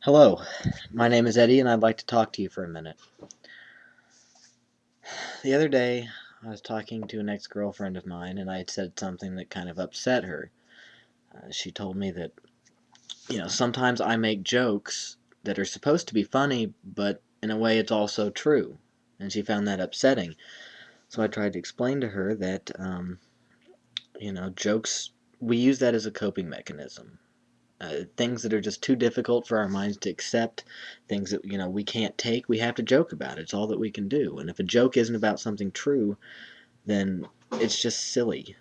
Hello, my name is Eddie, and I'd like to talk to you for a minute. The other day, I was talking to an ex girlfriend of mine, and I had said something that kind of upset her. She told me that, sometimes I make jokes that are supposed to be funny, but in a way it's also true. And she found that upsetting. So I tried to explain to her that, jokes, we use that as a coping mechanism. Things that are just too difficult for our minds to accept, things that we can't take, we have to joke about it. It's all that we can do. And if a joke isn't about something true, then it's just silly,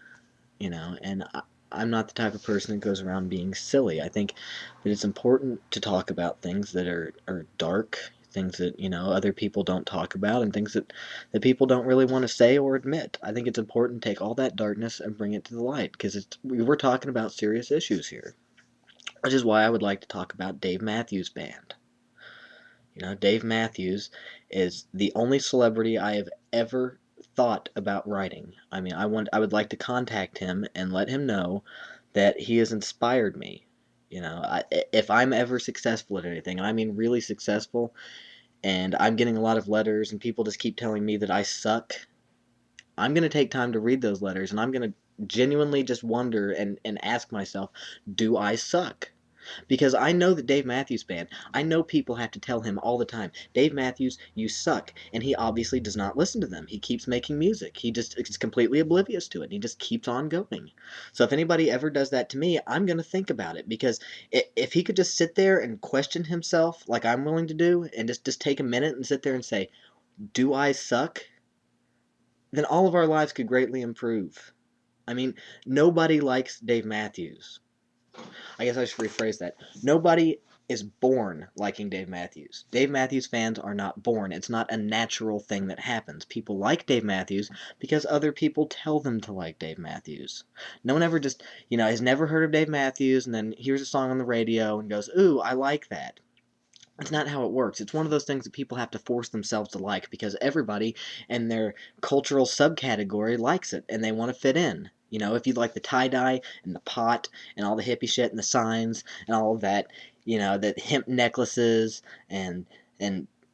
And I'm not the type of person that goes around being silly. I think that it's important to talk about things that are dark, things that other people don't talk about, and things that people don't really want to say or admit. I think it's important to take all that darkness and bring it to the light because we're talking about serious issues here. Which is why I would like to talk about Dave Matthews Band. Dave Matthews is the only celebrity I have ever thought about writing. I would like to contact him and let him know that he has inspired me. If I'm ever successful at anything, and I mean really successful, and I'm getting a lot of letters and people just keep telling me that I suck, I'm going to take time to read those letters and I'm going to genuinely just wonder and ask myself, do I suck? Because I know that Dave Matthews Band, I know people have to tell him all the time, Dave Matthews, you suck. And he obviously does not listen to them. He keeps making music. He just is completely oblivious to it. And he just keeps on going. So if anybody ever does that to me, I'm going to think about it. Because if he could just sit there and question himself like I'm willing to do, and just take a minute and sit there and say, do I suck? Then all of our lives could greatly improve. I mean, nobody likes Dave Matthews. I guess I should rephrase that. Nobody is born liking Dave Matthews. Dave Matthews fans are not born. It's not a natural thing that happens. People like Dave Matthews because other people tell them to like Dave Matthews. No one ever just, has never heard of Dave Matthews and then hears a song on the radio and goes, ooh, I like that. It's not how it works. It's one of those things that people have to force themselves to like because everybody in their cultural subcategory likes it and they want to fit in. If you like the tie dye and the pot and all the hippie shit and the signs and all of that, that hemp necklaces and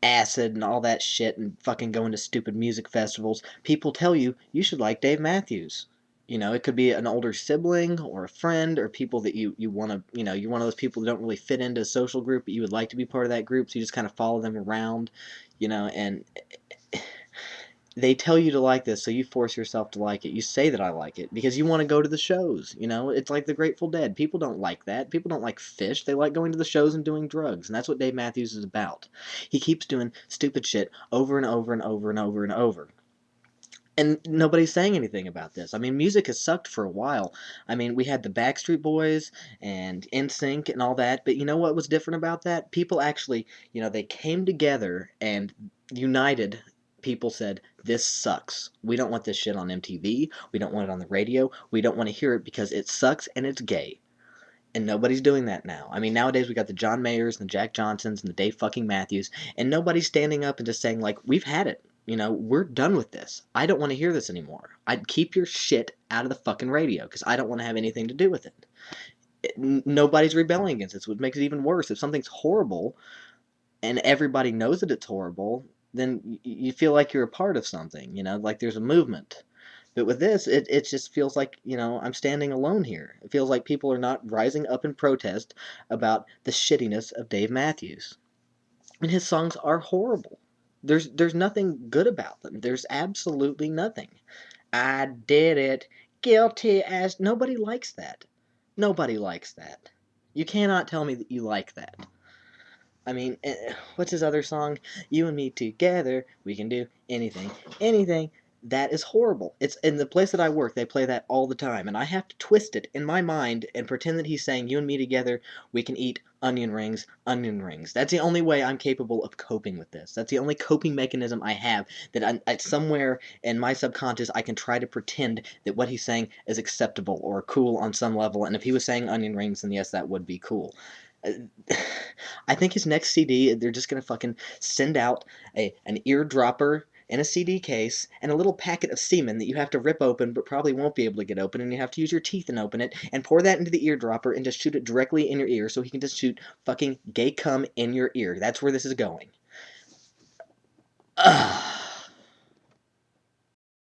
acid and all that shit and fucking going to stupid music festivals, people tell you should like Dave Matthews. It could be an older sibling or a friend or people that you want to, you're one of those people that don't really fit into a social group, but you would like to be part of that group, so you just kind of follow them around, and they tell you to like this, so you force yourself to like it. You say that I like it because you want to go to the shows. It's like the Grateful Dead. People don't like that. People don't like Fish. They like going to the shows and doing drugs, and that's what Dave Matthews is about. He keeps doing stupid shit over and over and over and over and over. And nobody's saying anything about this. I mean, music has sucked for a while. I mean, we had the Backstreet Boys and NSYNC and all that, but you know what was different about that? People actually, they came together and united. People said, this sucks. We don't want this shit on MTV. We don't want it on the radio. We don't want to hear it because it sucks and it's gay. And nobody's doing that now. I mean, nowadays we got the John Mayers and the Jack Johnsons and the Dave fucking Matthews, and nobody's standing up and just saying, like, we've had it. We're done with this. I don't want to hear this anymore. I'd keep your shit out of the fucking radio because I don't want to have anything to do with it. Nobody's rebelling against this, which makes it even worse. If something's horrible and everybody knows that it's horrible, then you feel like you're a part of something, like there's a movement. But with this, it just feels like, I'm standing alone here. It feels like people are not rising up in protest about the shittiness of Dave Matthews. And his songs are horrible. There's nothing good about them. There's absolutely nothing. I did it. Guilty as nobody likes that. Nobody likes that. You cannot tell me that you like that. I mean, what's his other song? You and me together, we can do anything, anything. That is horrible. It's in the place that I work, they play that all the time, and I have to twist it in my mind and pretend that he's saying, you and me together, we can eat onion rings, onion rings. That's the only way I'm capable of coping with this. That's the only coping mechanism I have that somewhere in my subconscious I can try to pretend that what he's saying is acceptable or cool on some level, and if he was saying onion rings, then yes, that would be cool. Uh, I think his next CD, they're just gonna fucking send out an eardropper in a CD case and a little packet of semen that you have to rip open but probably won't be able to get open, and you have to use your teeth and open it and pour that into the eardropper and just shoot it directly in your ear so he can just shoot fucking gay cum in your ear. That's where this is going. Ugh.